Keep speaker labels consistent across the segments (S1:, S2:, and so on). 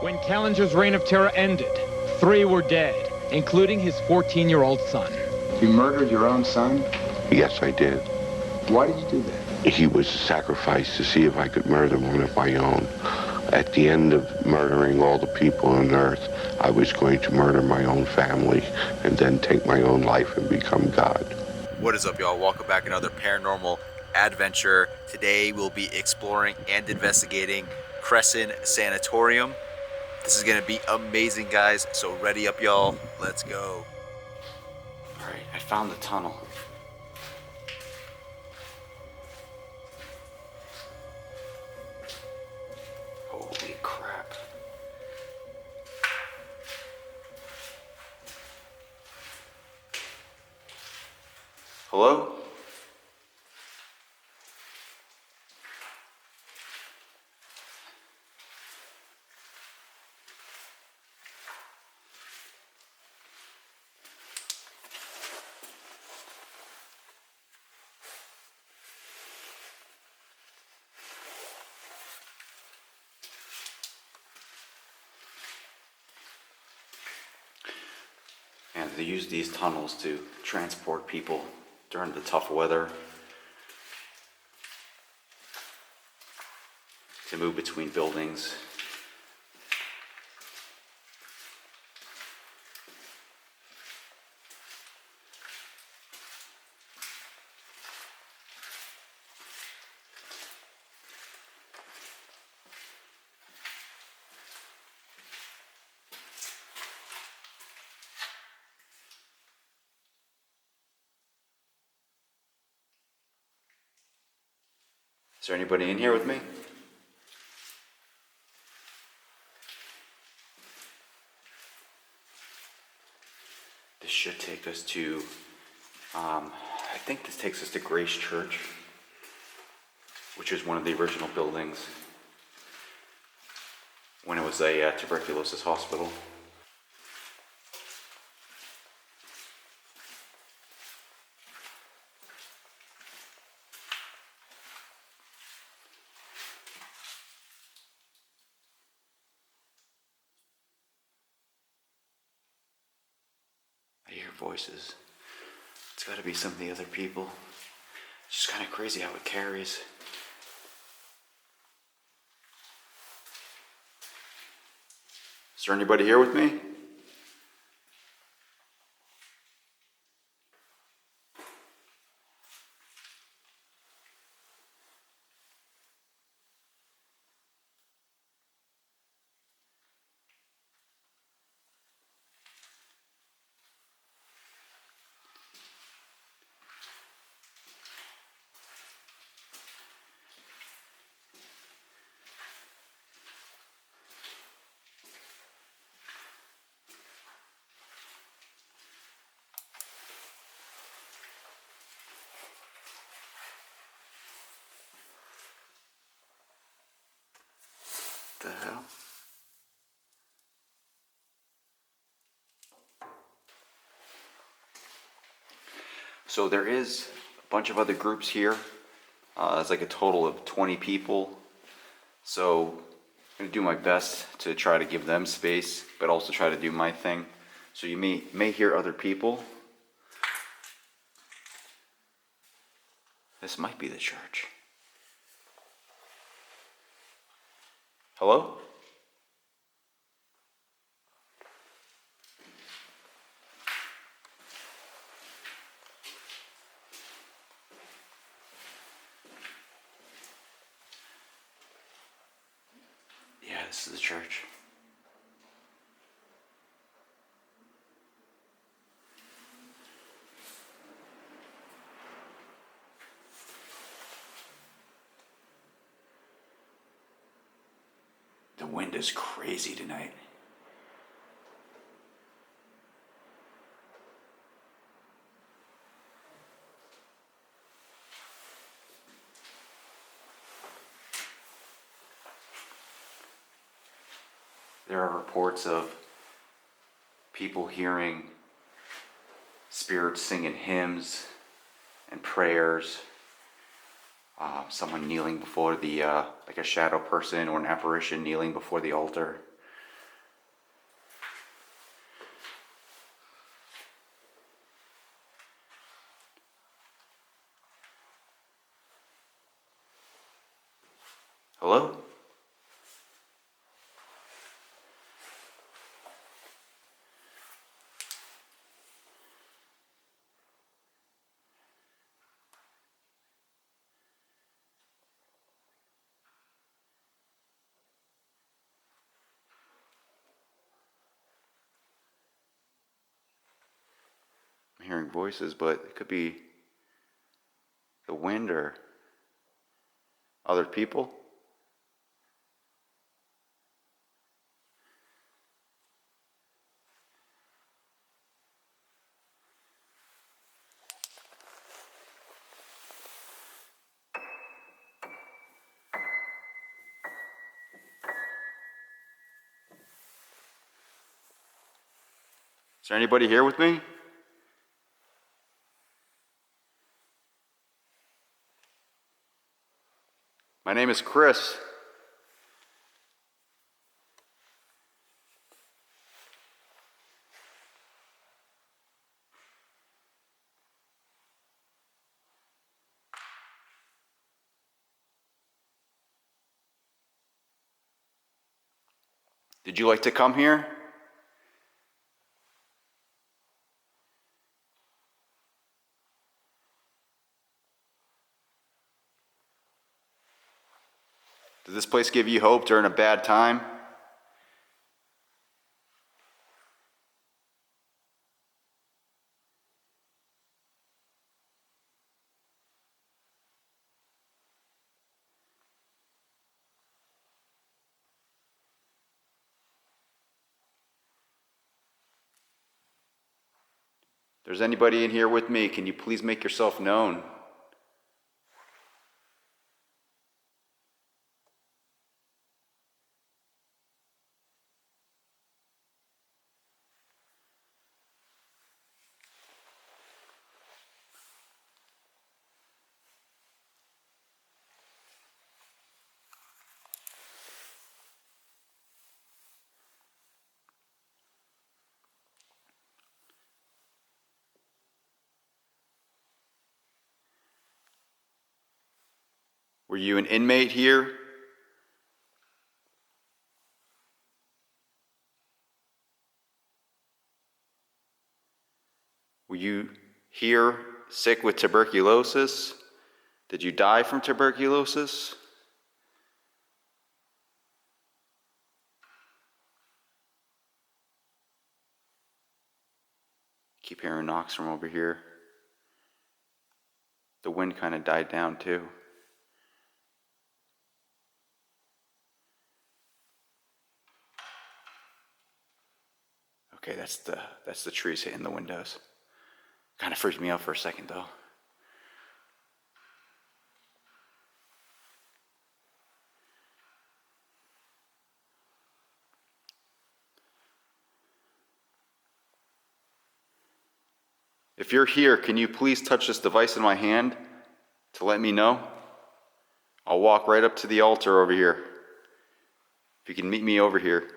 S1: When Kallinger's reign of terror ended, 3 were dead, including his 14-year-old son.
S2: You murdered your own son?
S3: Yes, I did.
S2: Why did you do that?
S3: He was sacrificed to see if I could murder one of my own. At the end of murdering all the people on earth, I was going to murder my own family and then take my own life and become God.
S4: What is up, y'all? Welcome back to another paranormal adventure. Today we'll be exploring and investigating Cresson Sanatorium. This is going to be amazing, guys. So ready up, y'all. Let's go. All right, I found the tunnel. Holy crap. Hello? And they use these tunnels to transport people during the tough weather, to move between buildings. Is there anybody in here with me? This should take us to, I think this takes us to Grace Church, which is one of the original buildings when it was a tuberculosis hospital. I hear voices. It's got to be some of the other people. It's just kind of crazy how it carries. Is there anybody here with me? The hell? So there is a bunch of other groups here. It's like a total of 20 people. So I'm going to do my best to try to give them space, but also try to do my thing. So you may hear other people. This might be the church. Hello? Yeah, this is the church. The wind is crazy tonight. There are reports of people hearing spirits singing hymns and prayers. Someone kneeling before the, like a shadow person or an apparition kneeling before the altar. Hello? I'm hearing voices, but it could be the wind or other people. Is there anybody here with me? My name is Chris. Did you like to come here? Did this place give you hope during a bad time? If there's anybody in here with me, can you please make yourself known? Were you an inmate here? Were you here sick with tuberculosis? Did you die from tuberculosis? Keep hearing knocks from over here. The wind kind of died down too. Okay, that's the trees hitting the windows. Kind of freaked me out for a second though. If you're here, can you please touch this device in my hand to let me know? I'll walk right up to the altar over here. If you can meet me over here.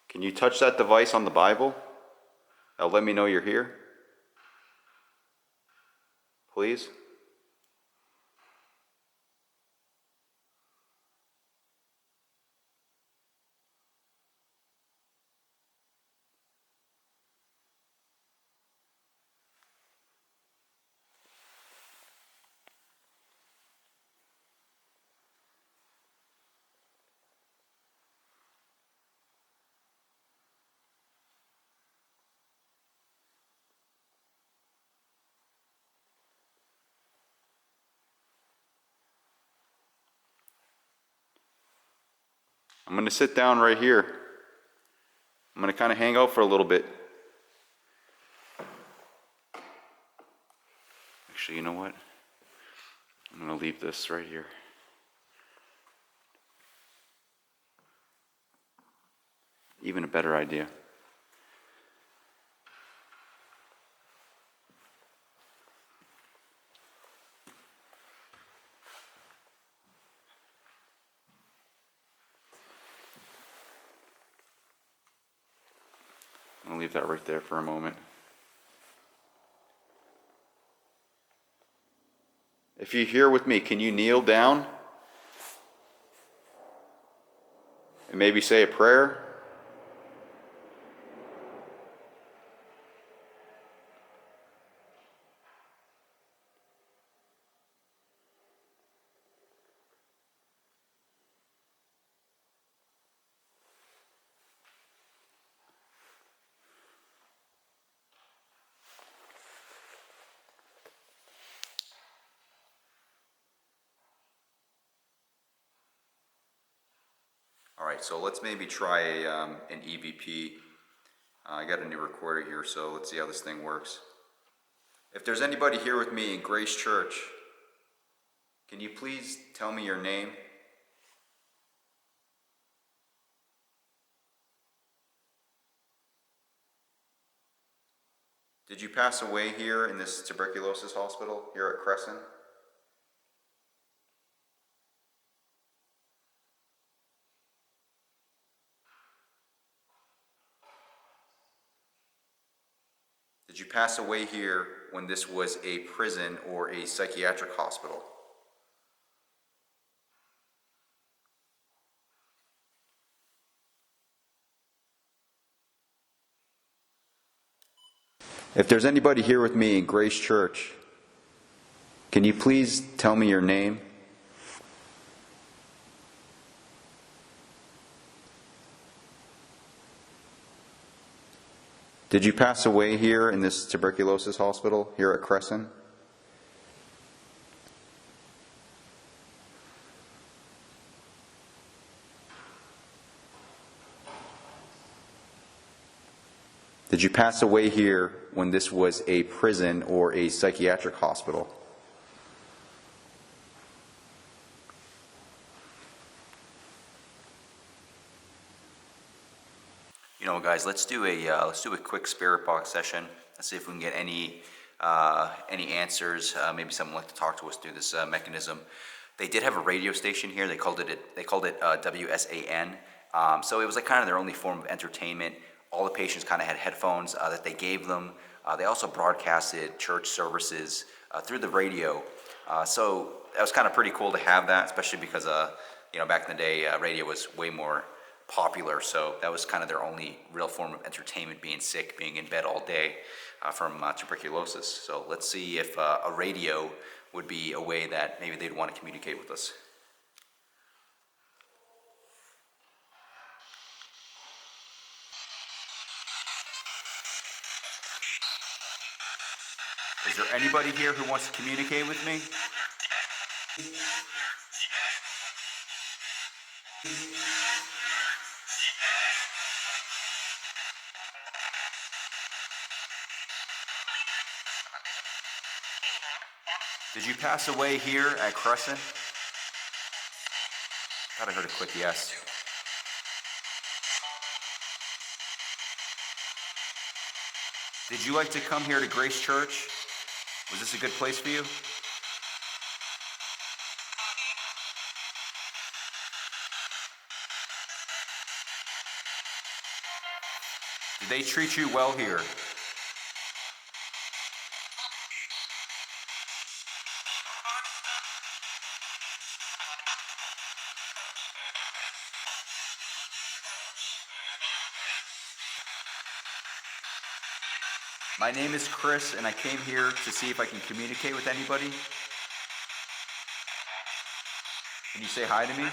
S4: Can you touch that device on the Bible? That'll let me know you're here. Please. I'm going to sit down right here. I'm going to kind of hang out for a little bit. Actually, you know what? I'm going to leave this right here. Even a better idea.
S5: leave that right there for a moment. If you're here with me, can you kneel down and maybe say a prayer? All right, so let's maybe try an EVP. I got a new recorder here, so let's see how this thing works. If there's anybody here with me in Grace Church, can you please tell me your name? Did you pass away here in this tuberculosis hospital here at Cresson? Did you pass away here when this was a prison or a psychiatric hospital? If there's anybody here with me in Grace Church, can you please tell me your name? Did you pass away here in this tuberculosis hospital here at Cresson? Did you pass away here when this was a prison or a psychiatric hospital? You know, guys, let's do a quick spirit box session. Let's see if we can get any answers. Maybe someone would like to talk to us through this mechanism. They did have a radio station here. They called it WSAN. So it was like kind of their only form of entertainment. All the patients kind of had headphones that they gave them. They also broadcasted church services through the radio. So that was kind of pretty cool to have that, especially because back in the day, radio was way more popular. So that was kind of their only real form of entertainment, being sick, being in bed all day from tuberculosis. So let's see if a radio would be a way that maybe they'd want to communicate with us. Is there anybody here who wants to communicate with me? Did you pass away here at Cresson? Thought I heard a quick yes. Did you like to come here to Grace Church? Was this a good place for you? Did they treat you well here? My name is Chris, and I came here to see if I can communicate with anybody. Can you say hi to me?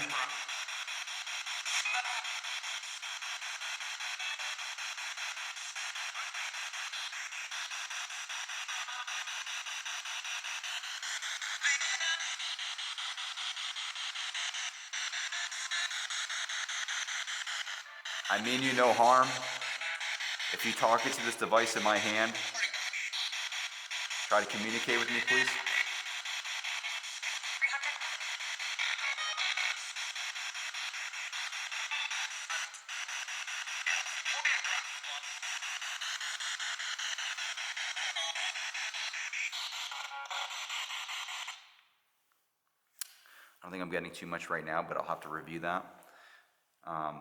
S5: I mean you no harm. If you talk into this device in my hand, try to communicate with me, please. I don't think I'm getting too much right now, but I'll have to review that. Let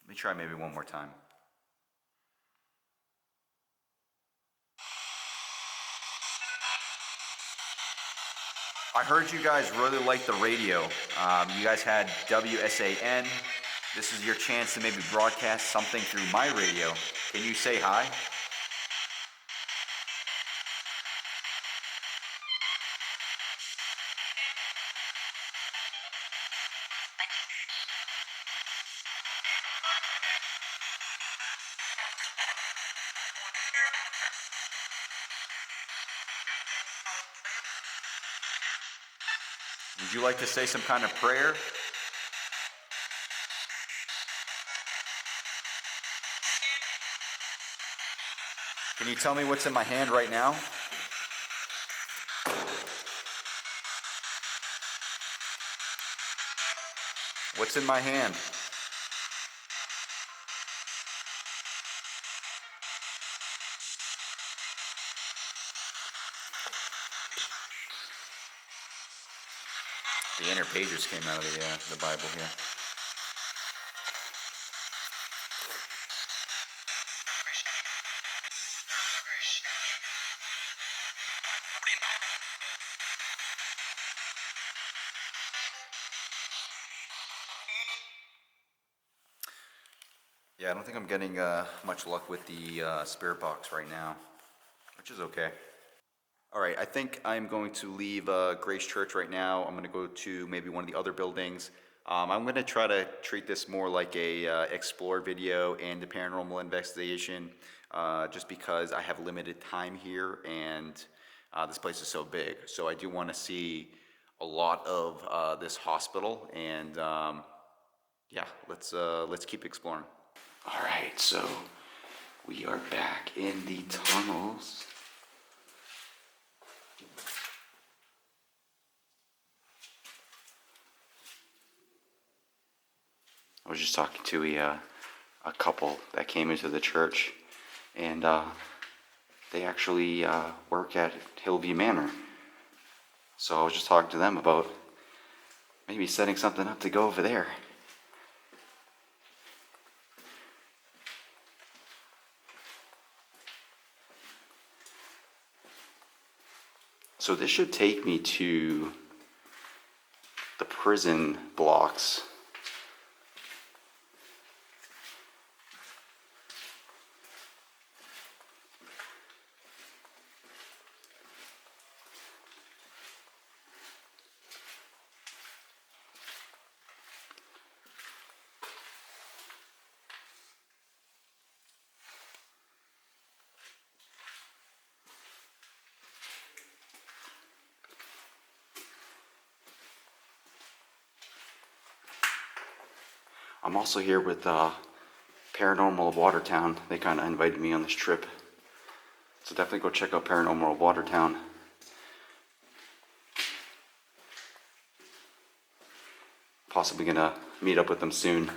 S5: me try maybe one more time. I heard you guys really liked the radio. You guys had WSAN. This is your chance to maybe broadcast something through my radio. Can you say hi? Would you like to say some kind of prayer? Can you tell me what's in my hand right now? What's in my hand? The inner pages came out of the Bible here. Yeah, I don't think I'm getting much luck with the spirit box right now, which is okay. All right, I think I'm going to leave Grace Church right now. I'm going to go to maybe one of the other buildings. I'm going to try to treat this more like a explore video and a paranormal investigation, just because I have limited time here and this place is so big. So I do want to see a lot of this hospital, and yeah, let's keep exploring. All right, so we are back in the tunnels. I was just talking to a couple that came into the church, and they actually work at Hillview Manor. So I was just talking to them about maybe setting something up to go over there. So this should take me to the prison blocks. I'm also here with Paranormal of Watertown. They kind of invited me on this trip. So definitely go check out Paranormal of Watertown. Possibly gonna meet up with them soon.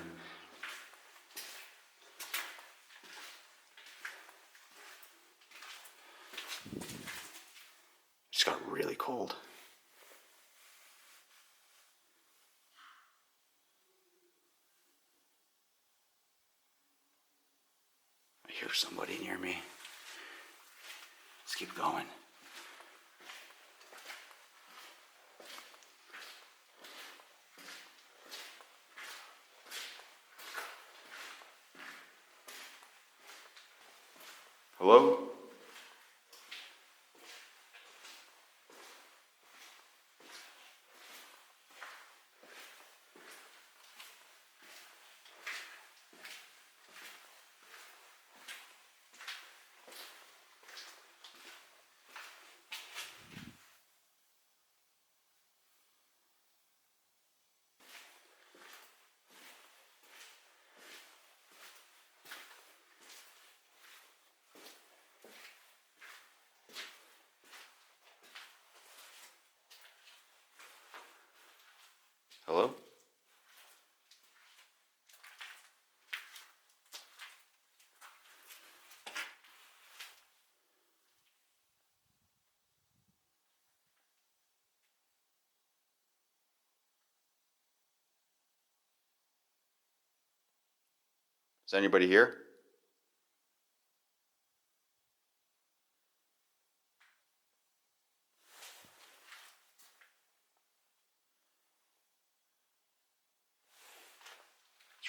S5: Just got really cold. I hear somebody near me. Let's keep going. Hello? Hello? Is anybody here?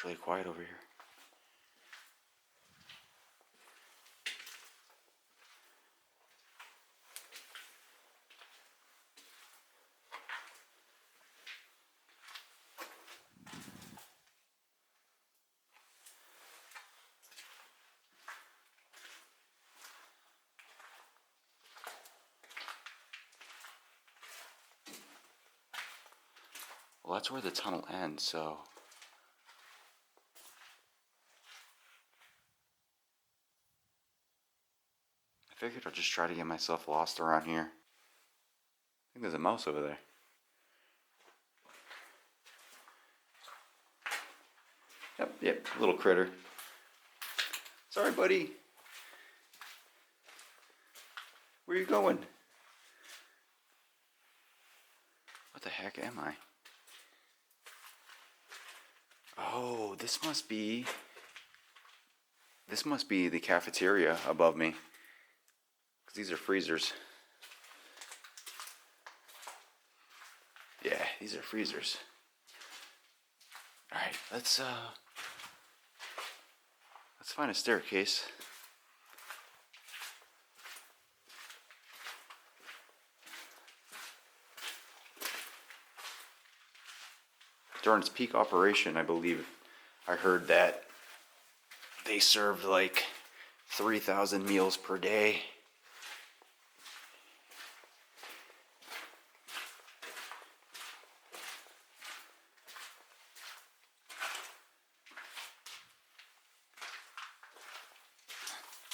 S5: It's really quiet over here. Well, that's where the tunnel ends, so... I figured I'll just try to get myself lost around here. I think there's a mouse over there. Yep, little critter. Sorry, buddy. Where are you going? What the heck am I? Oh, this must be the cafeteria above me. 'Cause these are freezers. Yeah, these are freezers. Alright, let's find a staircase. During its peak operation, I believe I heard that they served like 3,000 meals per day.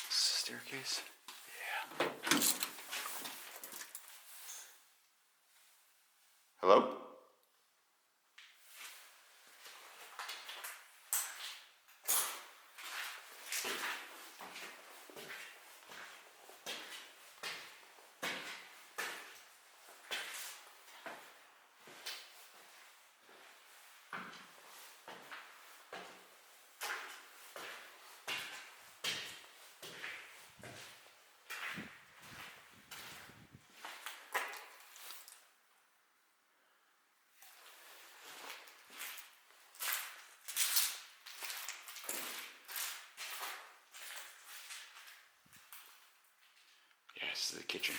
S5: Staircase? Yeah. Hello? Yeah, this is the kitchen.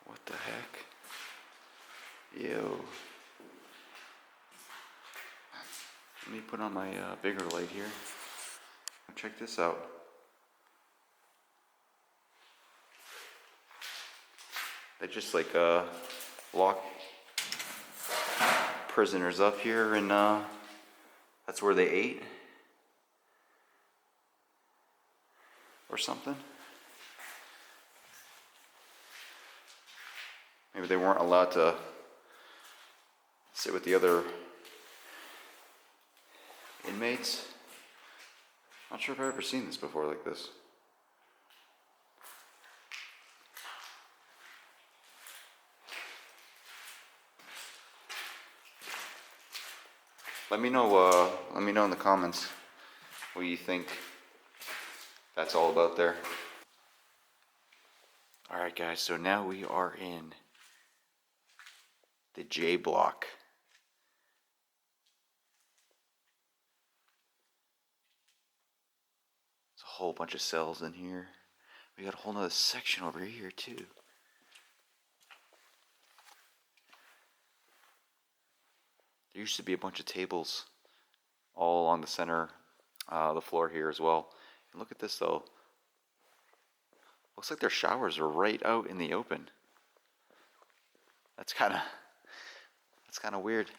S5: What the heck? Ew. Let me put on my bigger light here. Check this out. They just like lock prisoners up here, and that's where they ate or something. Maybe they weren't allowed to sit with the other inmates. Not sure if I've ever seen this before like this. Let me know in the comments what you think that's all about there. Alright guys, so now we are in the J block. There's a whole bunch of cells in here. We got a whole nother section over here too. There used to be a bunch of tables all along the center, the floor here as well. And look at this though. Looks like their showers are right out in the open. That's kind of weird.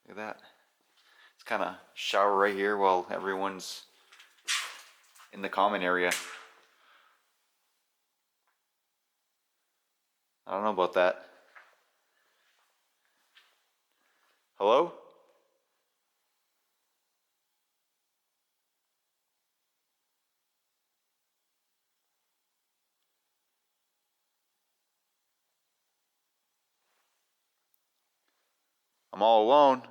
S5: Look at that. It's kind of shower right here while everyone's in the common area. don't know about that. Hello? I'm all alone.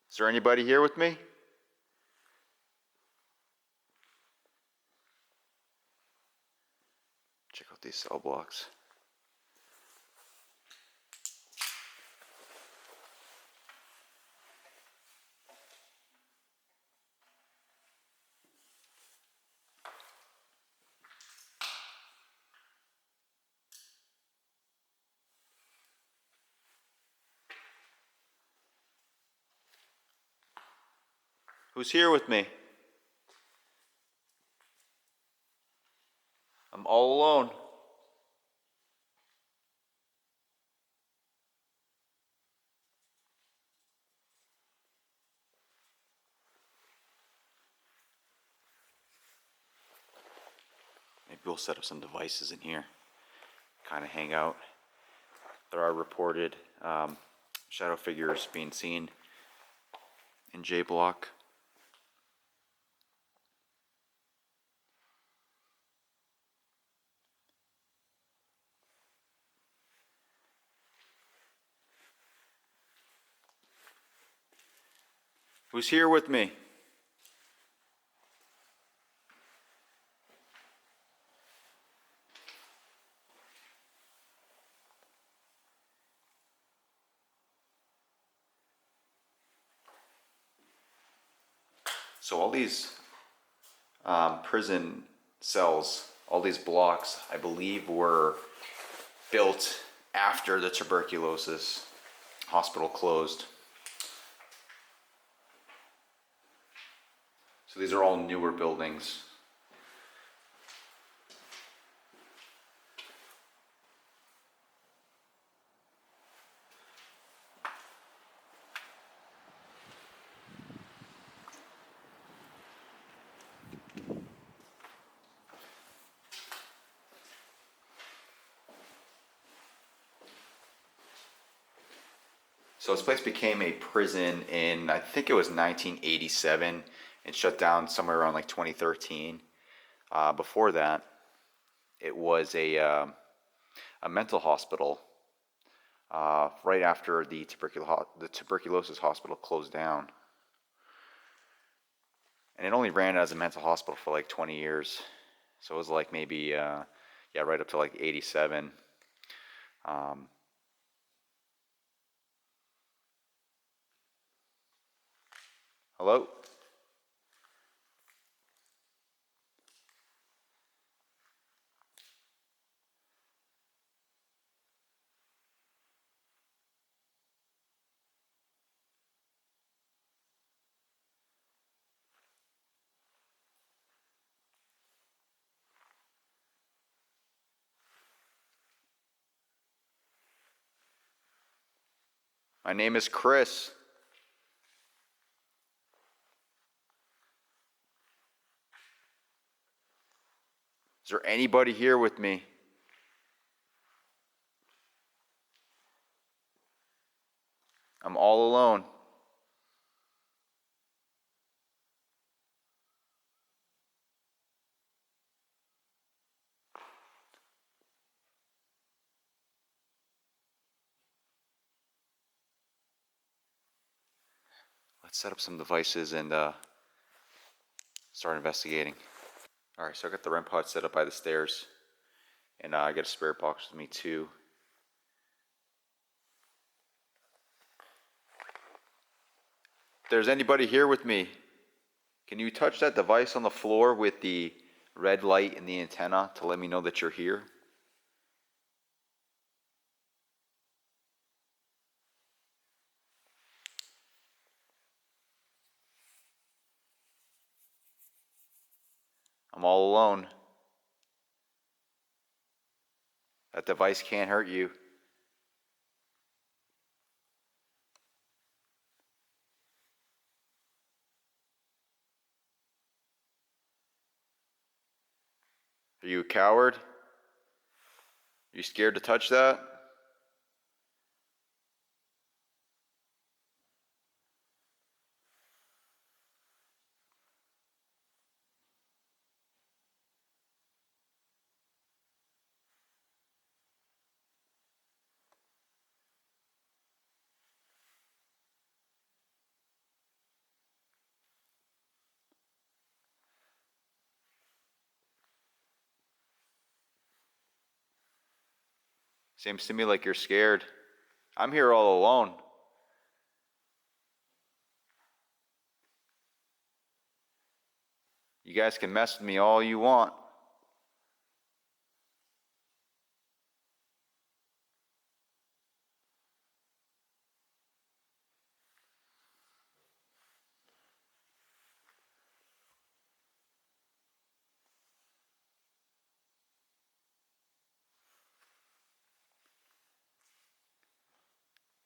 S5: Is there anybody here with me? Check out these cell blocks. Who's here with me? I'm all alone. Maybe we'll set up some devices in here, kind of hang out. There are reported shadow figures being seen in J Block. Who's here with me? So all these prison cells, all these blocks, I believe were built after the tuberculosis hospital closed. So these are all newer buildings. So this place became a prison in, I think it was 1987, and shut down somewhere around like 2013. Before that, it was a mental hospital. Right after the tuberculosis hospital closed down, and it only ran as a mental hospital for like 20 years. So it was like maybe yeah, right up to like 87. Hello? My name is Chris. Is there anybody here with me? I'm all alone. Let's set up some devices and start investigating. All right, so I got the REM pod set up by the stairs, and I got a spirit box with me too. If there's anybody here with me, can you touch that device on the floor with the red light and the antenna to let me know that you're here? I'm all alone. That device can't hurt you. Are you a coward? Are you scared to touch that? Seems to me like you're scared. I'm here all alone. You guys can mess with me all you want.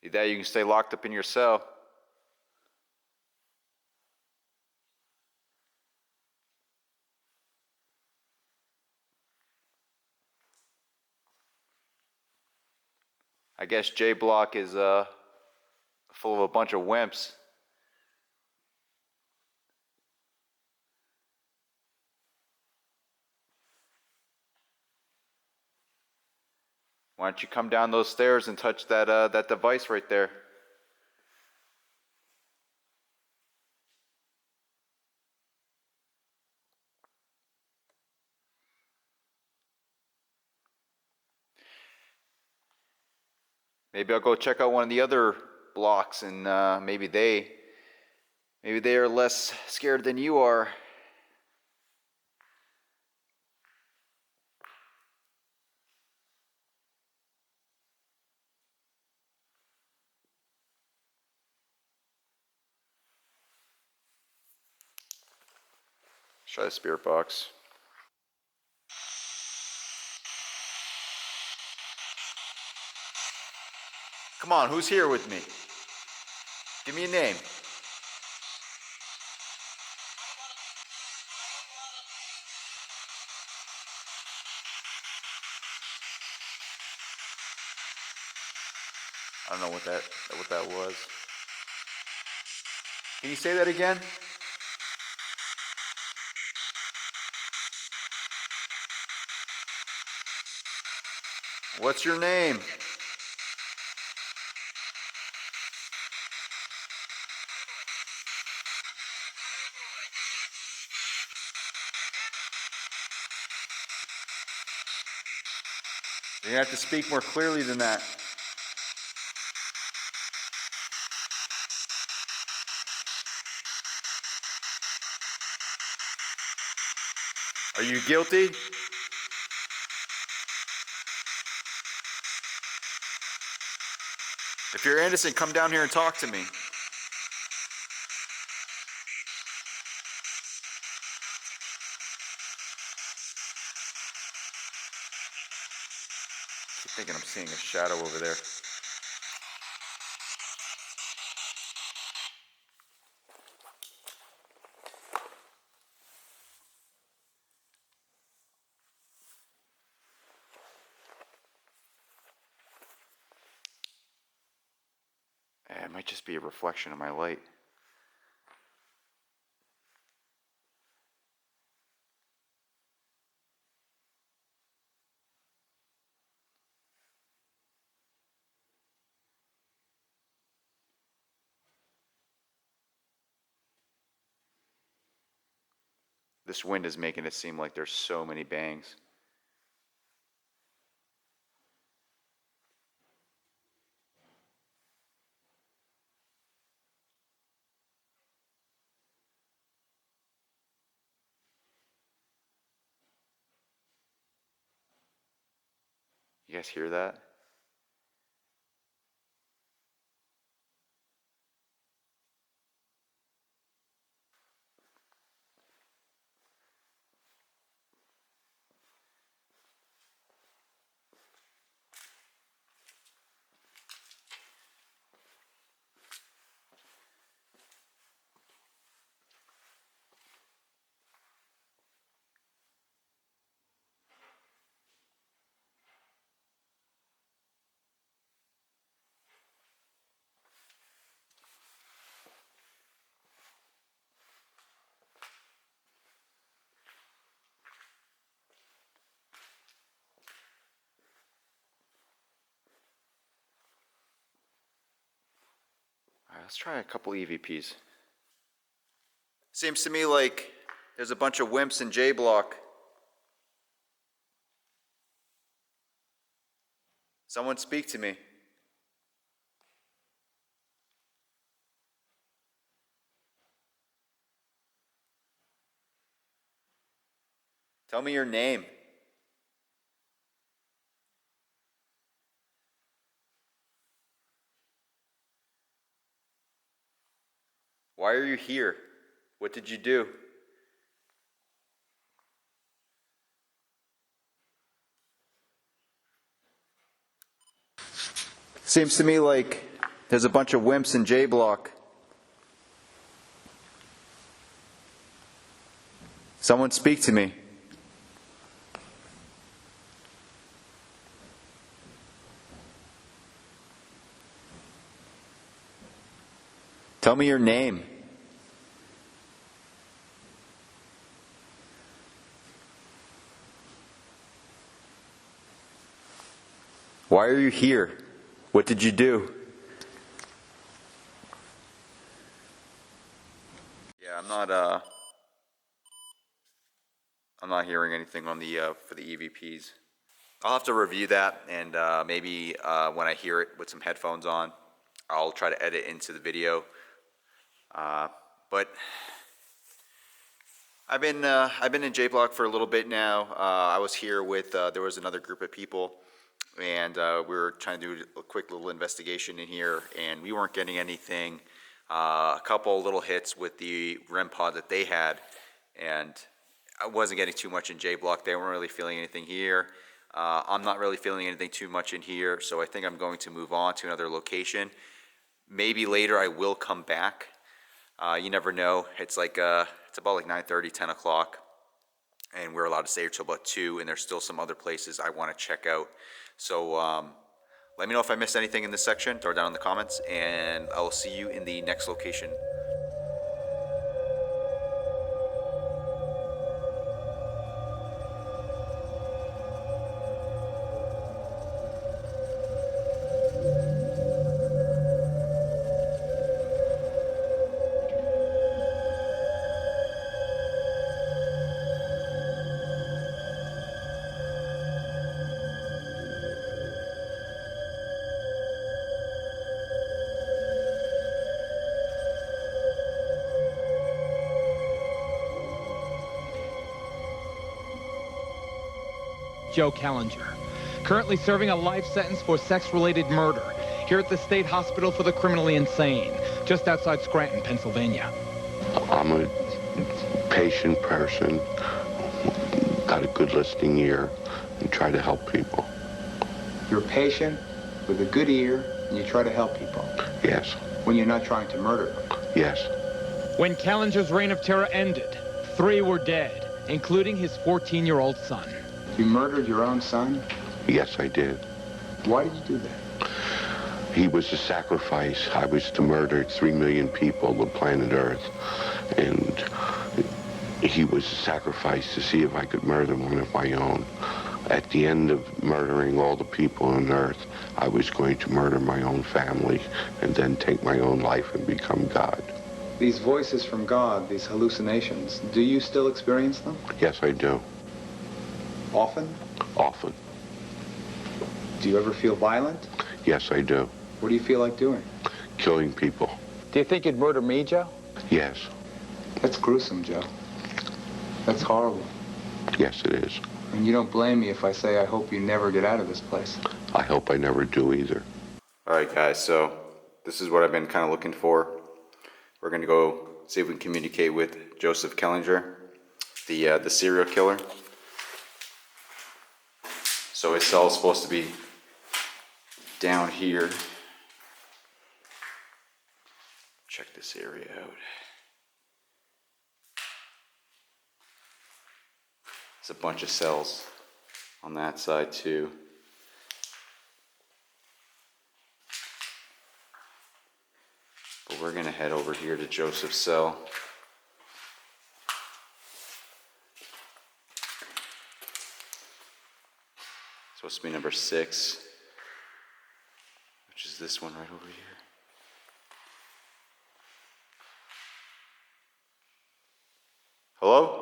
S5: Either that, you can stay locked up in your cell. I guess J Block is full of a bunch of wimps. Why don't you come down those stairs and touch that device right there? Maybe I'll go check out one of the other blocks, and maybe they are less scared than you are. Let's try the spirit box. Come on, who's here with me? Give me a name. I don't know what that was. Can you say that again? What's your name? You're gonna have to speak more clearly than that. Are you guilty? If you're innocent, come down here and talk to me. I keep thinking I'm seeing a shadow over there. It might just be a reflection of my light. This wind is making it seem like there's so many bangs. You guys hear that? Let's try a couple EVPs. Seems to me like there's a bunch of wimps in J Block. Someone speak to me. Tell me your name. Why are you here? What did you do? Seems to me like there's a bunch of wimps in J Block. Someone speak to me. Tell me your name. Why are you here? What did you do? Yeah, I'm not hearing anything on the for the EVPs. I'll have to review that, and maybe when I hear it with some headphones on, I'll try to edit into the video. But I've been in J Block for a little bit now. I was here with there was another group of people, and we were trying to do a quick little investigation in here, and we weren't getting anything. A couple little hits with the REM pod that they had, and I wasn't getting too much in J Block. They weren't really feeling anything here. I'm not really feeling anything too much in here, so I think I'm going to move on to another location. Maybe later I will come back. You never know. It's like it's about like 9:30, 10 o'clock, and we're allowed to stay here till about 2, and there's still some other places I want to check out. So let me know if I missed anything in this section. Throw it down in the comments, and I will see you in the next location.
S1: Joe Kallinger, currently serving a life sentence for sex-related murder here at the State Hospital for the Criminally Insane, just outside Scranton, Pennsylvania.
S3: I'm a patient person, got a good listening ear, and try to help people.
S2: You're patient with a good ear, and you try to help people.
S3: Yes.
S2: When you're not trying to murder them.
S3: Yes.
S1: When Kallinger's reign of terror ended, 3 were dead, including his 14-year-old son.
S2: You murdered your own son?
S3: Yes, I did.
S2: Why did you do that?
S3: He was a sacrifice. I was to murder 3 million people on the planet Earth. And he was a sacrifice to see if I could murder one of my own. At the end of murdering all the people on Earth, I was going to murder my own family and then take my own life and become God.
S2: These voices from God, these hallucinations, do you still experience them?
S3: Yes, I do.
S2: Often?
S3: Often.
S2: Do you ever feel violent?
S3: Yes, I do.
S2: What do you feel like doing?
S3: Killing people.
S2: Do you think you'd murder me, Joe?
S3: Yes.
S2: That's gruesome, Joe. That's horrible.
S3: Yes, it is.
S2: And you don't blame me if I say I hope you never get out of this place.
S3: I hope I never do either.
S5: All right, guys, so this is what I've been kind of looking for. We're going to go see if we can communicate with Joseph Kallinger, the serial killer. So his cell is supposed to be down here. Check this area out. There's a bunch of cells on that side too. But we're gonna head over here to Joseph's cell. Supposed to be number 6, which is this one right over here. Hello?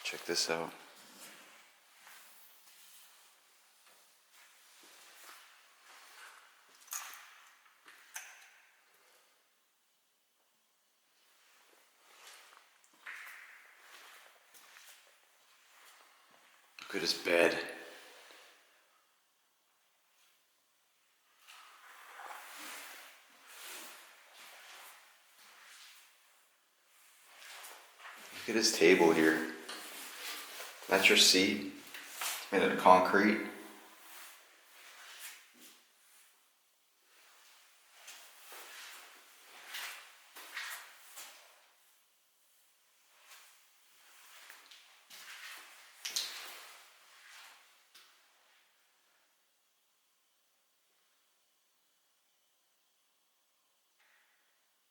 S5: Check this out. Look at his bed. Look at his table here. That's your seat. It's made out of concrete.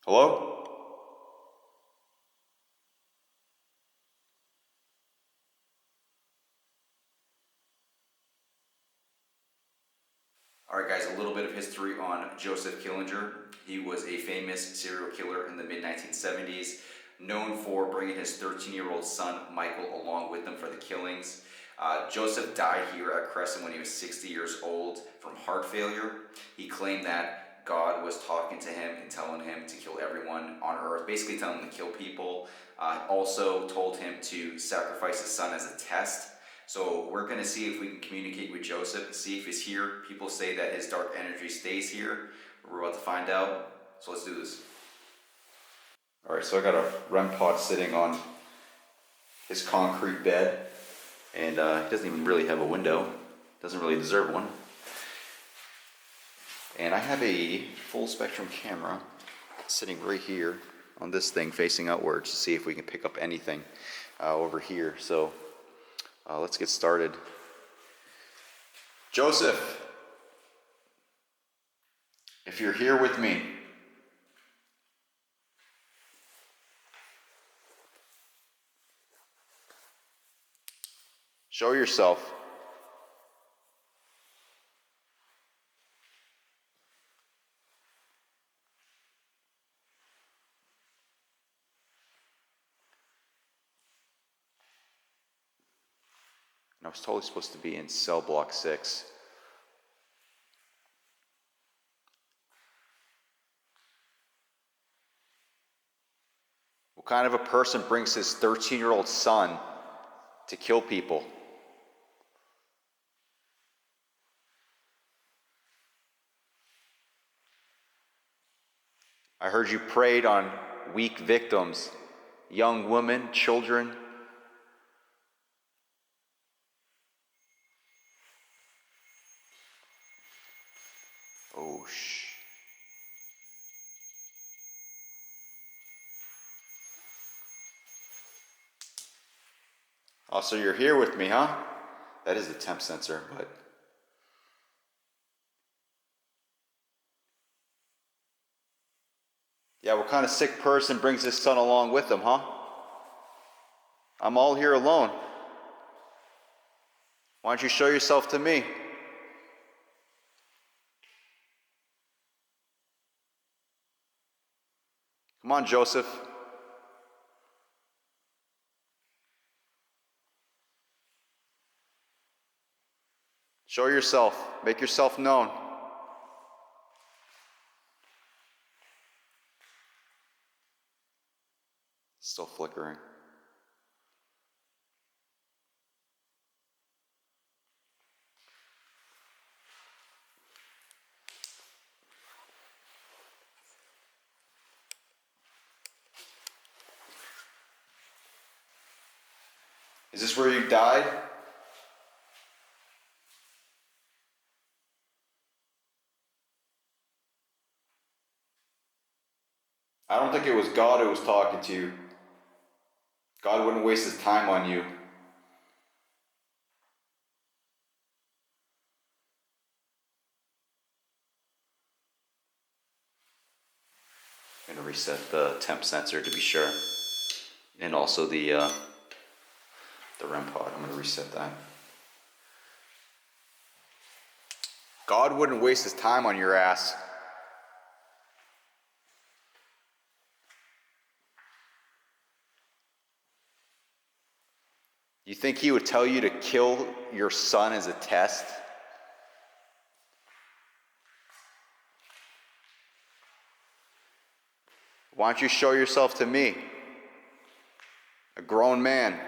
S5: Hello? Alright guys, a little bit of history on Joseph Kallinger. He was a famous serial killer in the mid-1970s, known for bringing his 13-year-old son Michael along with him for the killings. Joseph died here at Cresson when he was 60 years old from heart failure. He claimed that God was talking to him and telling him to kill everyone on earth, basically telling him to kill people. Also told him to sacrifice his son as a test. So we're going to see if we can communicate with Joseph, see if he's here. People say that his dark energy stays here. We're about to find out. So let's do this. Alright, so I got a REM pod sitting on his concrete bed. And he doesn't even really have a window. Doesn't really deserve one. And I have a full spectrum camera sitting right here on this thing facing outwards to see if we can pick up anything over here. So let's get started. Joseph, if you're here with me, show yourself. I was totally supposed to be in cell block 6. What kind of a person brings his 13-year-old son to kill people? I heard you preyed on weak victims, young women, children. Oh, shh. Oh, so you're here with me, huh? That is the temp sensor, but... Yeah, what kind of sick person brings his son along with them, huh? I'm all here alone. Why don't you show yourself to me? Come on, Joseph. Show yourself. Make yourself known. Still flickering. Is this where you died? I don't think it was God who was talking to you. God wouldn't waste his time on you. I'm gonna gonna reset the temp sensor to be sure. And also the REM pod, I'm gonna reset that. God wouldn't waste his time on your ass. You think he would tell you to kill your son as a test? Why don't you show yourself to me? A grown man.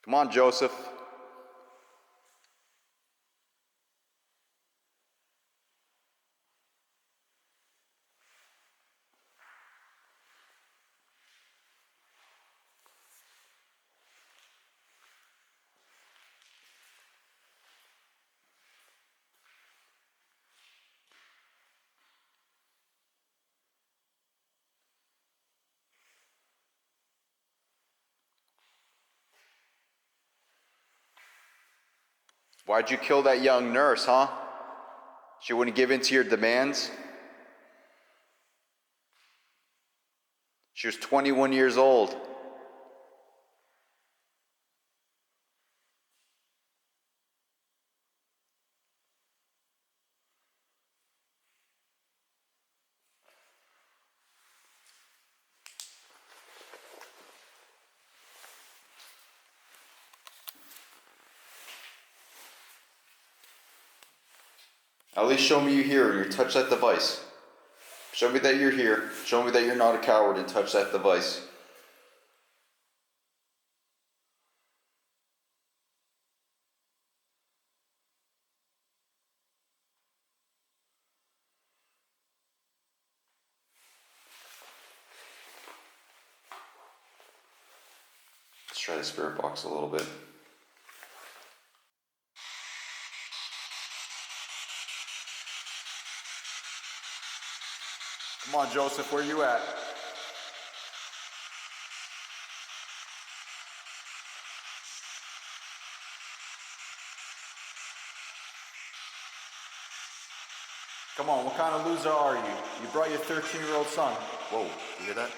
S5: Come on, Joseph. Why'd you kill that young nurse, huh? She wouldn't give in to your demands? She was 21 years old. At least show me you here and you touch that device. Show me that you're here. Show me that you're not a coward and touch that device. Let's try the spirit box a little bit. Come on, Joseph, where you at? Come on, what kind of loser are you? You brought your 13-year-old son. Whoa, you hear that?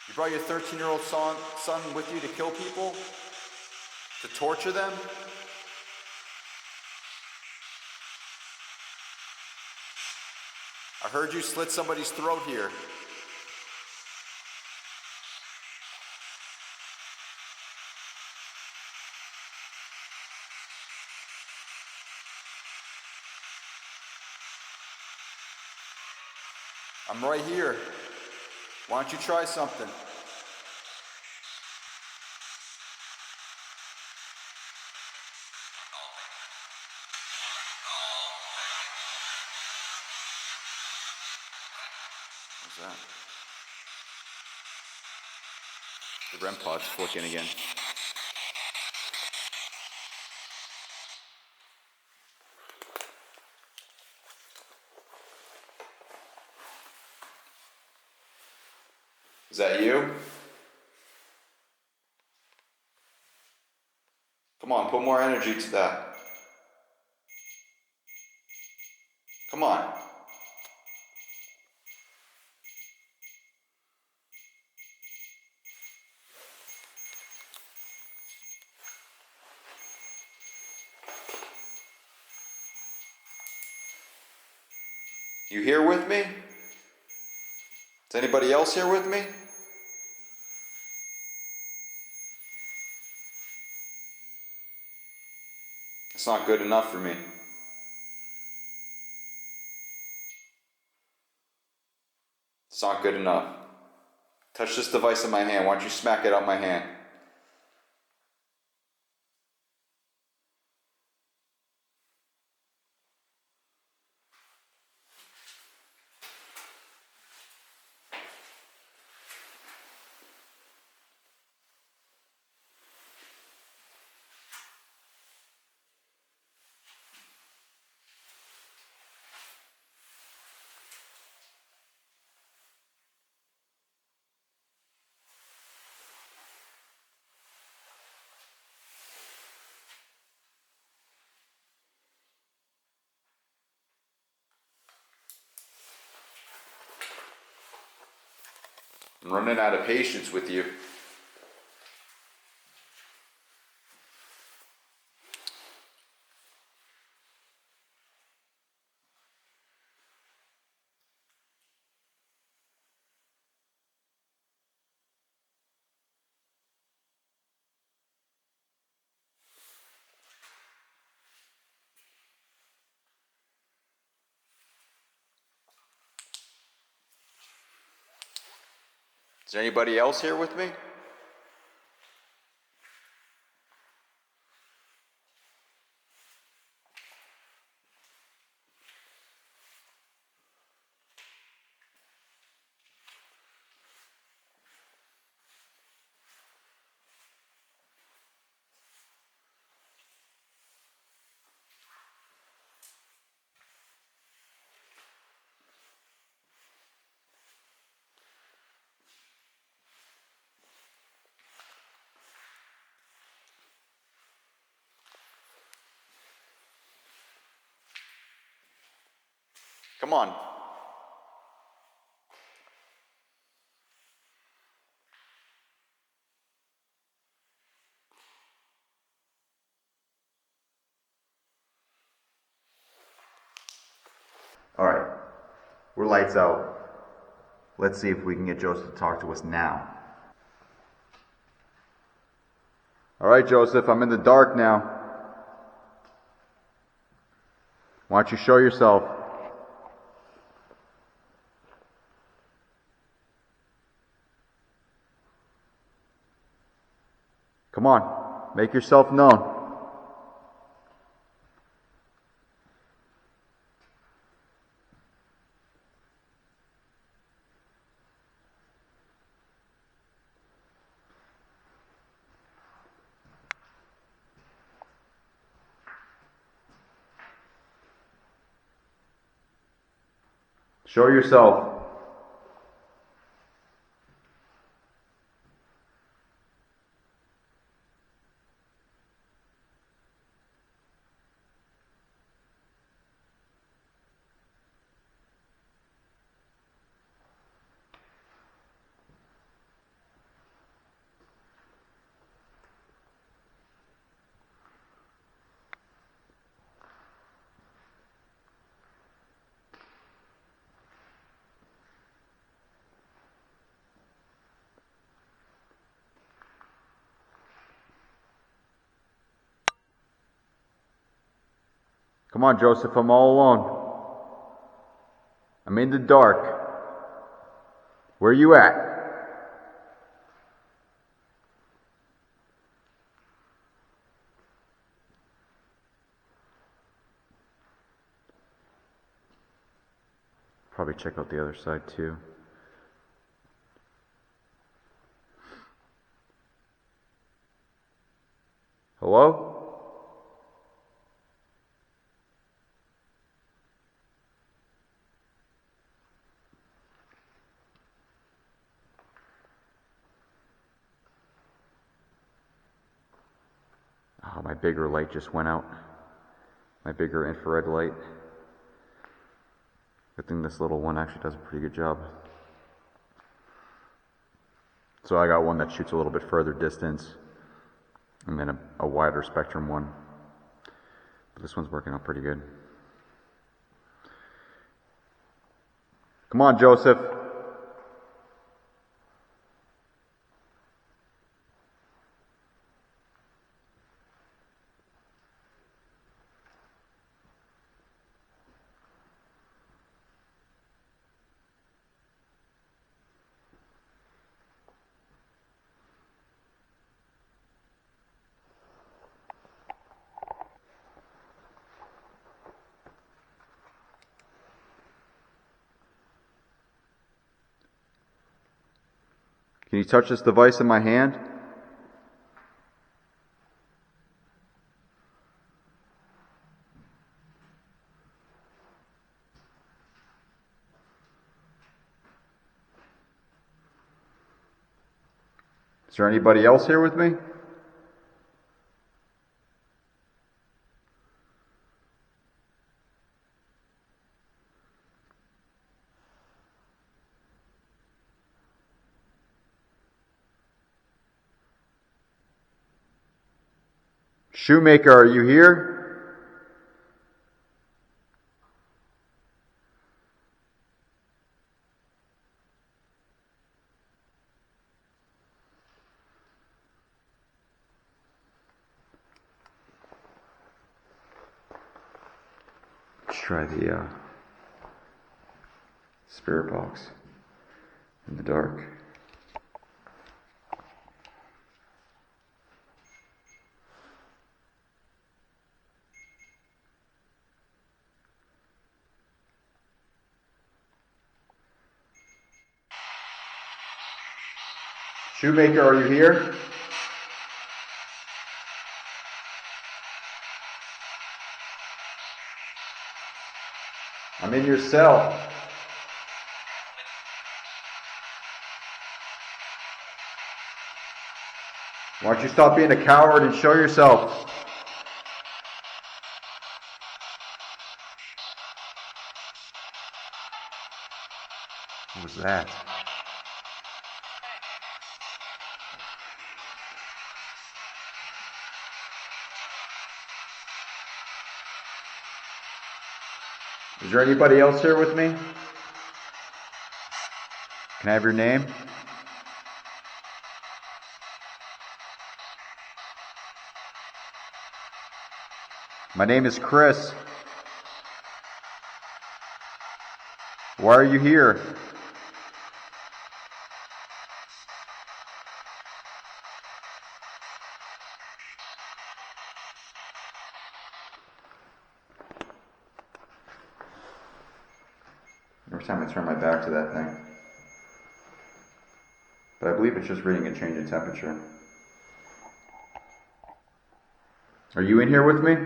S5: You brought your 13-year-old son with you to kill people? To torture them? I heard you slit somebody's throat here. I'm right here. Why don't you try something? What's that? The REM pod's flicking again. Is that you? Come on, put more energy to that. Come on. You here with me? Is anybody else here with me? It's not good enough for me. It's not good enough. Touch this device in my hand. Why don't you smack it out my hand? I'm running out of patience with you. Is there anybody else here with me? Come on. All right, we're lights out. Let's see if we can get Joseph to talk to us now. All right, Joseph, I'm in the dark now. Why don't you show yourself? Come on, make yourself known. Show yourself. Come on, Joseph, I'm all alone. I'm in the dark. Where are you at? Probably check out the other side too. Hello? Oh, my bigger light just went out. My bigger infrared light. Good thing this little one actually does a pretty good job. So I got one that shoots a little bit further distance, and then a wider spectrum one. But this one's working out pretty good. Come on, Joseph. Can you touch this device in my hand? Is there anybody else here with me?
S6: Shoemaker, are you here? Let's try the spirit box in the dark. Shoemaker, are you here? I'm in your cell. Why don't you stop being a coward and show yourself? What was that? Is there anybody else here with me? Can I have your name? My name is Chris. Why are you here? Every time I turn my back to that thing. But I believe it's just reading a change in temperature. Are you in here with me?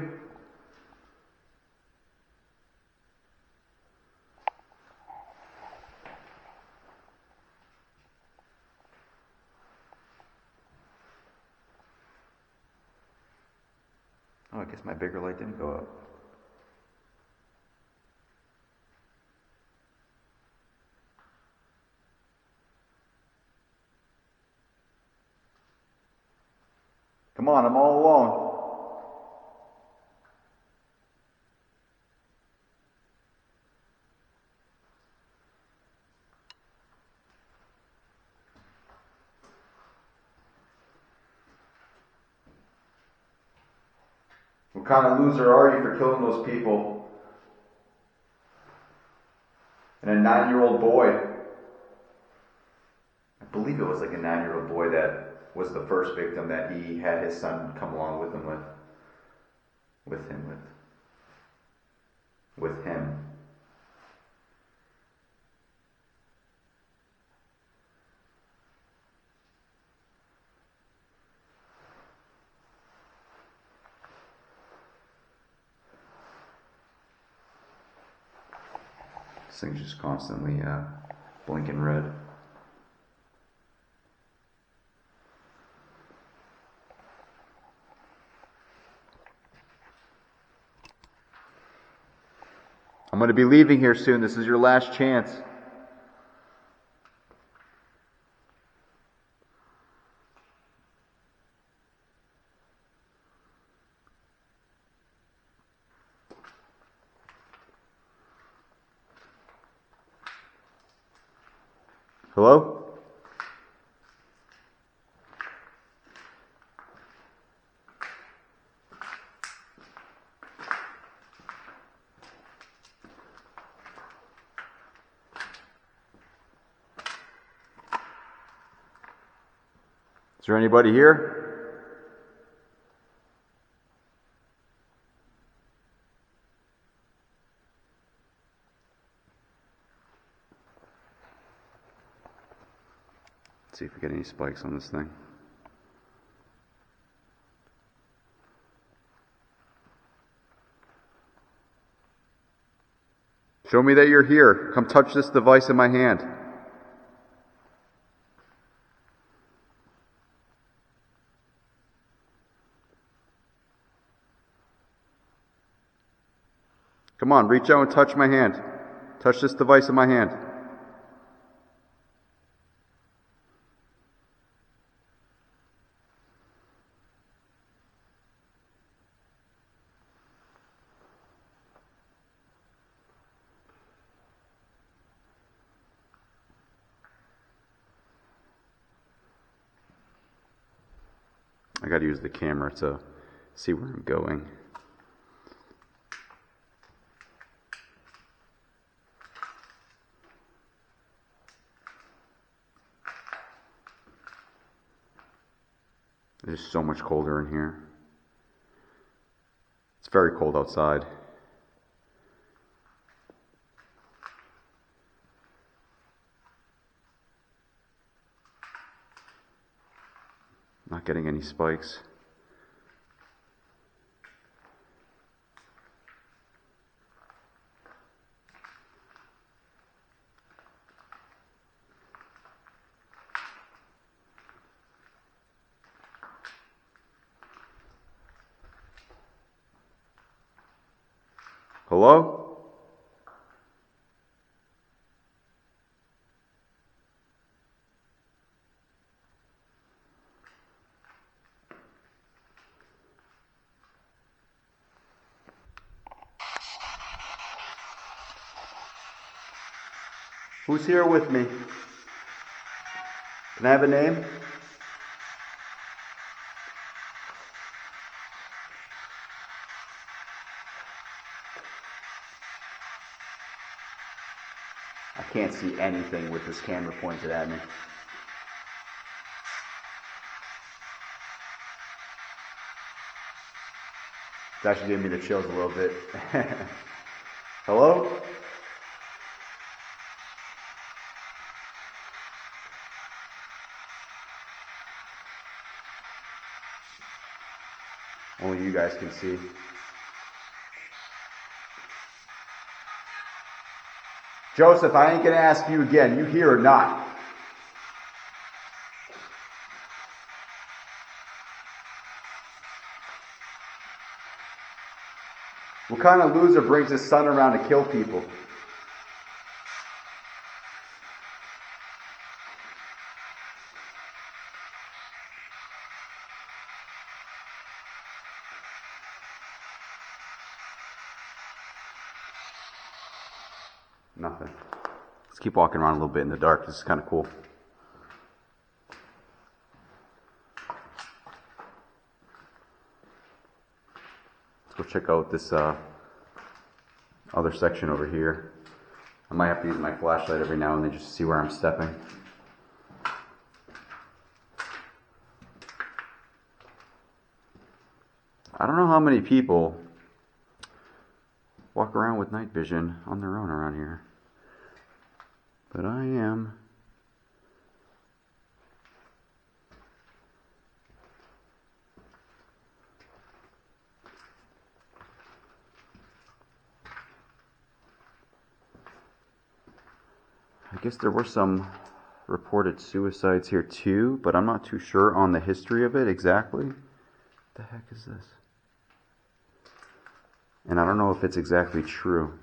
S6: Oh, I guess my bigger light didn't go up. Come on, I'm all alone. What kind of loser are you for killing those people? And a 9-year-old boy. I believe it was like a 9-year-old boy that was the first victim that he had his son come along with him with him. This thing's just constantly blinking red. I'm going to be leaving here soon. This is your last chance. Hello? Is there anybody here? Let's see if we get any spikes on this thing. Show me that you're here. Come touch this device in my hand. Come on, reach out and touch my hand. Touch this device in my hand. I got to use the camera to see where I'm going. It is so much colder in here. It's very cold outside. Not getting any spikes. Hello? Who's here with me? Can I have a name? I can't see anything with this camera pointed at me. It's actually giving me the chills a little bit. Hello? Only you guys can see. Joseph, I ain't gonna ask you again. You here or not? What kind of loser brings his son around to kill people? Nothing. Let's keep walking around a little bit in the dark. This is kind of cool. Let's go check out this other section over here. I might have to use my flashlight every now and then just to see where I'm stepping. I don't know how many people walk around with night vision on their own around here, but I am. I guess there were some reported suicides here too, but I'm not too sure on the history of it exactly. What the heck is this? And I don't know if it's exactly true.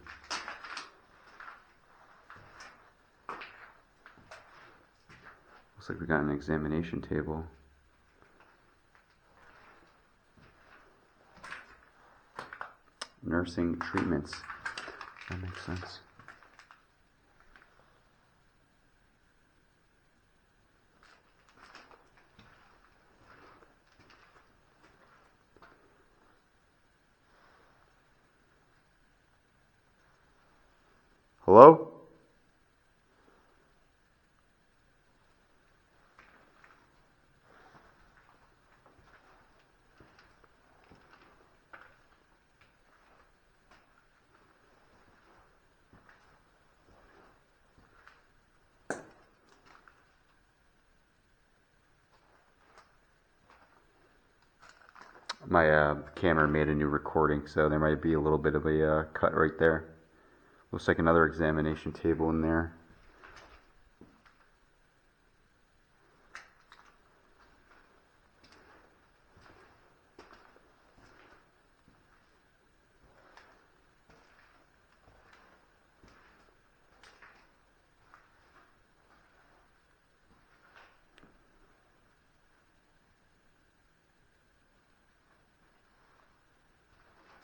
S6: Looks like we got an examination table. Nursing treatments. That makes sense. Hello? My camera made a new recording, so there might be a little bit of a cut right there. Looks like another examination table in there.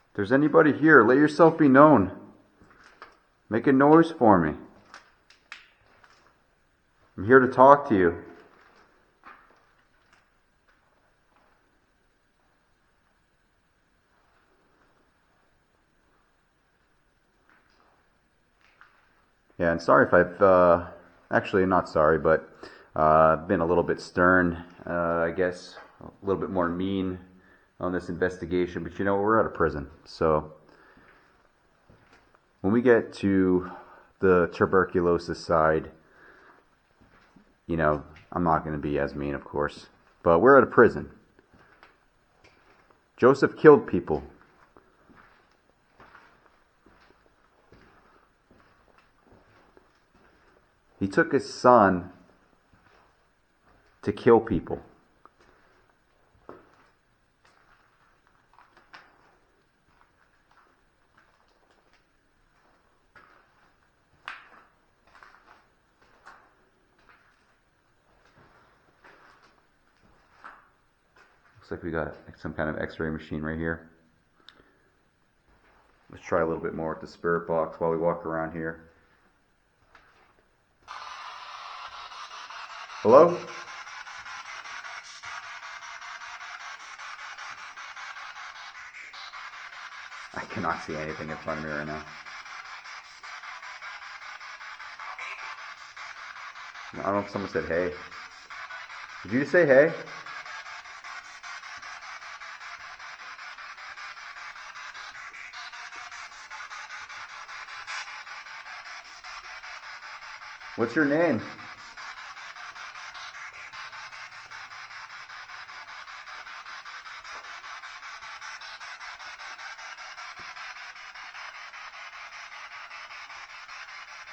S6: If there's anybody here, let yourself be known. Make a noise for me. I'm here to talk to you. Yeah, and sorry if I've, actually not sorry, but been a little bit stern, I guess, a little bit more mean on this investigation, but we're out of prison, so when we get to the tuberculosis side, I'm not going to be as mean, of course, but we're out of prison. Joseph killed people. He took his son to kill people. Looks like we got some kind of x-ray machine right here. Let's try a little bit more with the spirit box while we walk around here. Hello? I cannot see anything in front of me right now. I don't know if someone said hey. Did you just say hey? What's your name?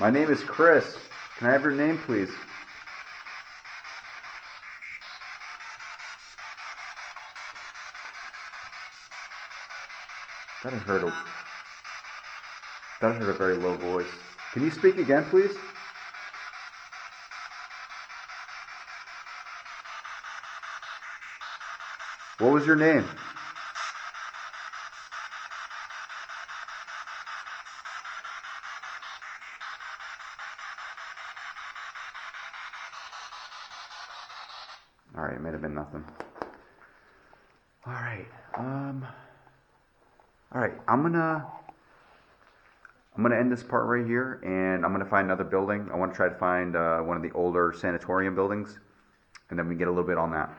S6: My name is Chris. Can I have your name, please? That I heard a very low voice. Can you speak again, please? What was your name? Alright, it might have been nothing. Alright, alright, I'm gonna end this part right here, and I'm gonna find another building. I want to try to find one of the older sanatorium buildings, and then we get a little bit on that.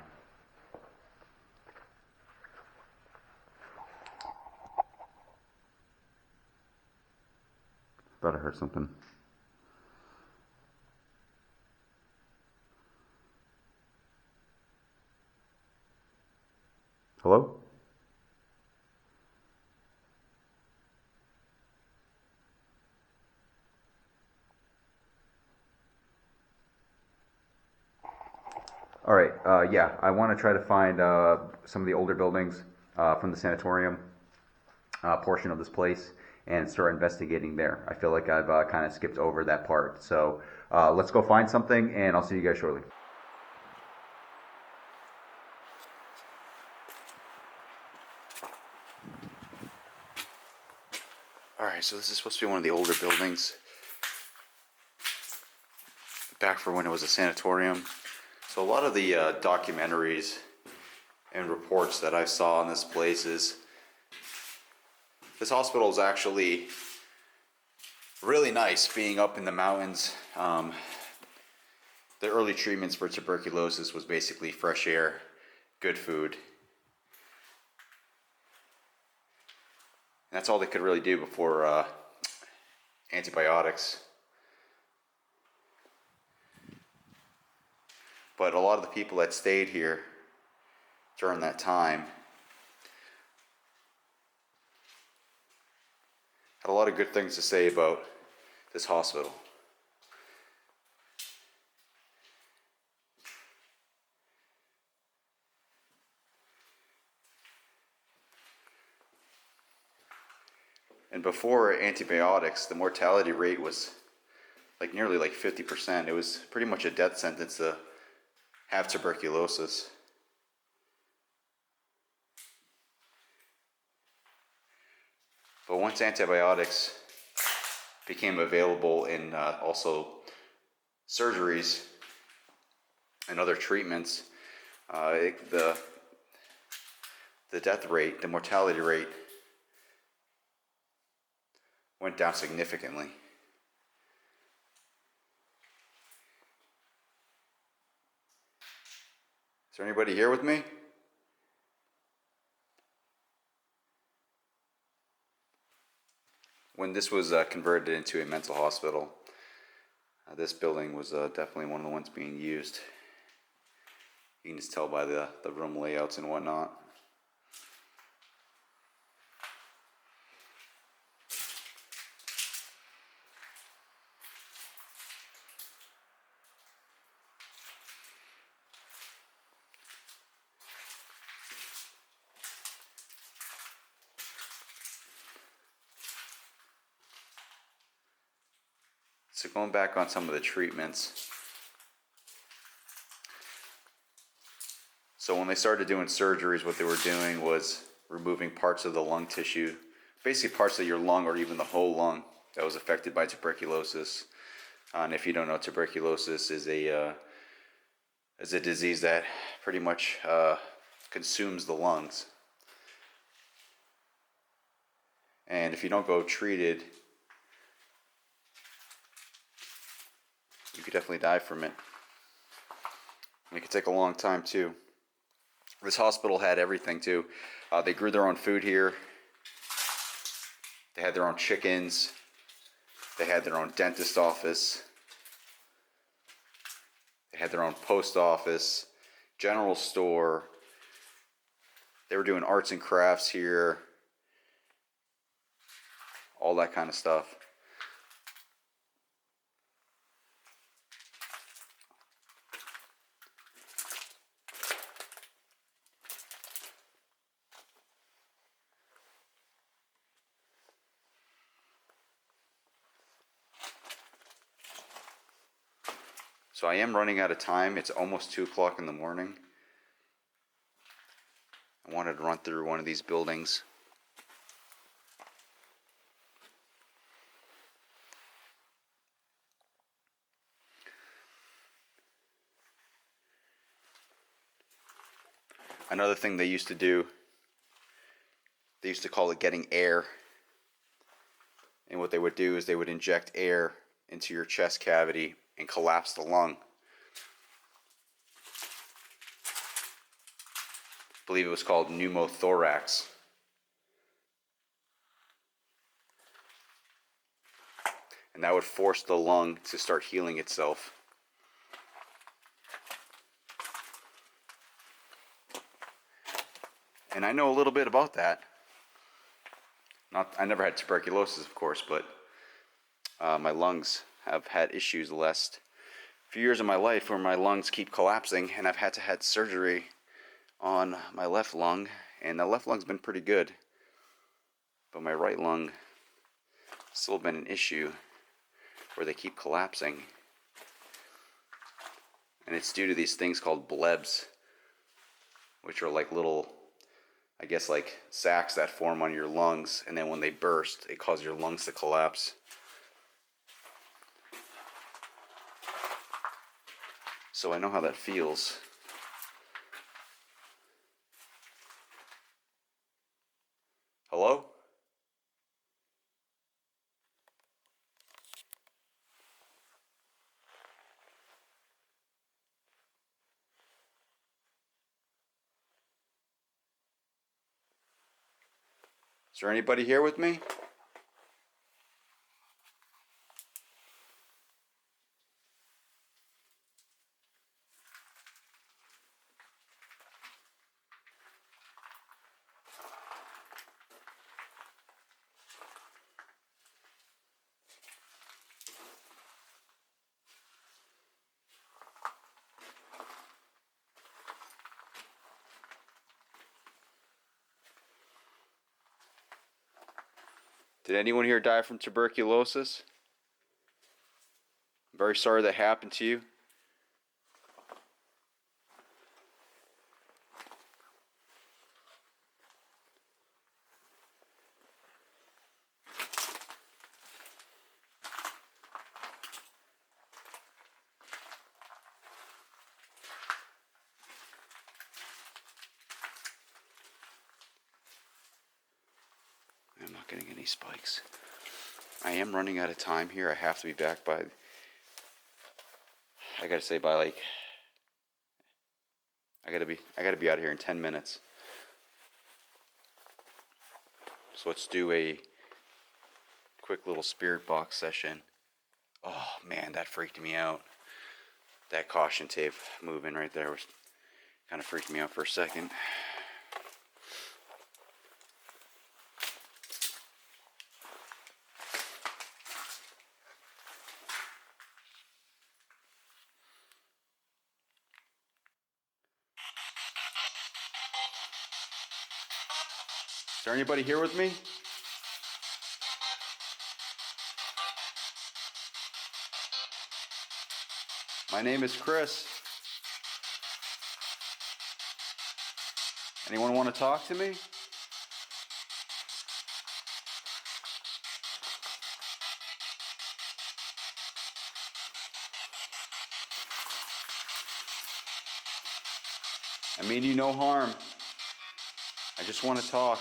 S6: Thought I heard something. Hello? All right, yeah, I want to try to find some of the older buildings from the sanatorium portion of this place and start investigating there. I feel like I've kind of skipped over that part. So let's go find something, and I'll see you guys shortly. Alright, so this is supposed to be one of the older buildings back for when it was a sanatorium. So a lot of the documentaries and reports that I saw on this place is this hospital is actually really nice being up in the mountains. The early treatments for tuberculosis was basically fresh air, good food. And that's all they could really do before antibiotics. But a lot of the people that stayed here during that time had a lot of good things to say about this hospital. And before antibiotics, the mortality rate was nearly 50%. It was pretty much a death sentence to have tuberculosis. But once antibiotics became available in also surgeries and other treatments, the death rate, the mortality rate went down significantly. Is there anybody here with me? When this was converted into a mental hospital, this building was definitely one of the ones being used. You can just tell by the room layouts and whatnot. So going back on some of the treatments. So when they started doing surgeries, what they were doing was removing parts of the lung tissue, basically parts of your lung or even the whole lung that was affected by tuberculosis. And if you don't know, tuberculosis is a disease that pretty much consumes the lungs. And if you don't go treated, you could definitely die from it. And it could take a long time too. This hospital had everything too. They grew their own food here. They had their own chickens. They had their own dentist office. They had their own post office, general store. They were doing arts and crafts here. All that kind of stuff. So I am running out of time. It's almost 2 o'clock in the morning. I wanted to run through one of these buildings. Another thing they used to do, they used to call it getting air. And what they would do is they would inject air into your chest cavity and collapse the lung. I believe it was called pneumothorax. And that would force the lung to start healing itself. And I know a little bit about that. I never had tuberculosis, of course, but my lungs have had issues the last few years of my life where my lungs keep collapsing, and I've had to have surgery on my left lung, and the left lung's been pretty good, but my right lung still been an issue where they keep collapsing, and it's due to these things called blebs, which are like little, I guess, like sacs that form on your lungs, and then when they burst, it causes your lungs to collapse. So I know how that feels. Hello? Is there anybody here with me? Did anyone here die from tuberculosis? I'm very sorry that happened to you. I'm not getting any spikes. I am running out of time here. I have to be back by, I gotta say, by like, I
S5: I gotta be out of here in 10 minutes. So let's do a quick little spirit box session. Oh man, that freaked me out. That caution tape moving right there was kind of freaked me out for a second. Is there anybody here with me? My name is Chris. Anyone want to talk to me? I mean you no harm. I just want to talk.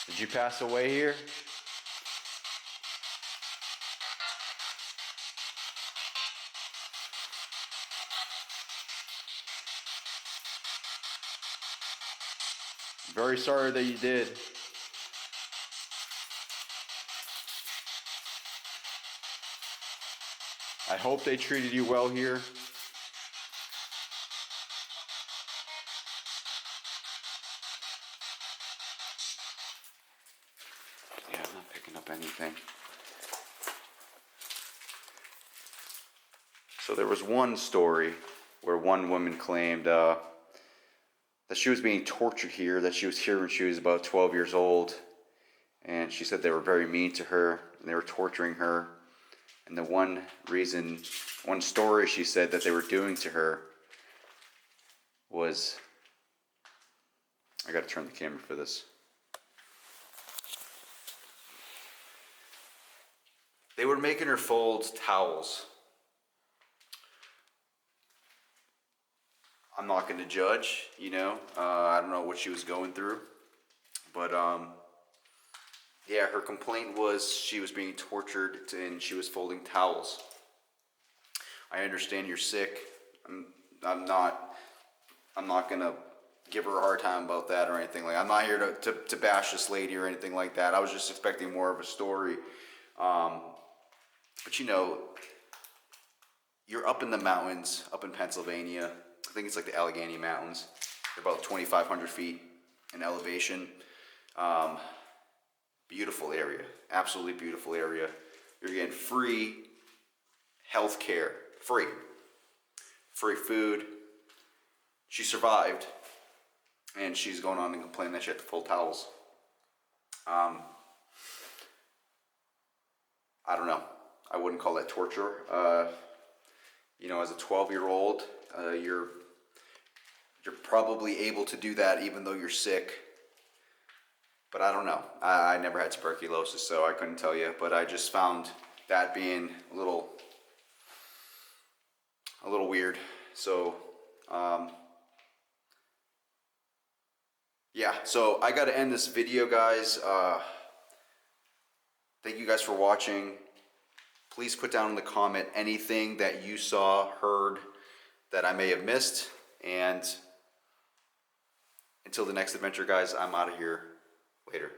S5: Did you pass away here? Very sorry that you did. I hope they treated you well here. Yeah, I'm not picking up anything. So there was one story where one woman claimed that she was being tortured here, that she was here when she was about 12 years old. And she said they were very mean to her and they were torturing her. And the one story she said that they were doing to her was, I gotta turn the camera for this. They were making her fold towels. I'm not going to judge, you know. I don't know what she was going through. But, yeah, her complaint was she was being tortured and she was folding towels. I understand you're sick. I'm not going to give her a hard time about that or anything. Like, I'm not here to bash this lady or anything like that. I was just expecting more of a story. But, you know, you're up in the mountains, up in Pennsylvania. I think it's like the Allegheny Mountains. They're about 2,500 feet in elevation. Beautiful area, absolutely beautiful area. You're getting free health care, free food. She survived, and she's going on and complaining that she had to fold towels. I don't know. I wouldn't call that torture. You know, as a 12-year-old, you're probably able to do that even though you're sick. But I don't know. I never had tuberculosis, so I couldn't tell you. But I just found that being a little weird. So, yeah. So I got to end this video, guys. Thank you guys for watching. Please put down in the comment anything that you saw, heard, that I may have missed. And until the next adventure, guys, I'm out of here. Later.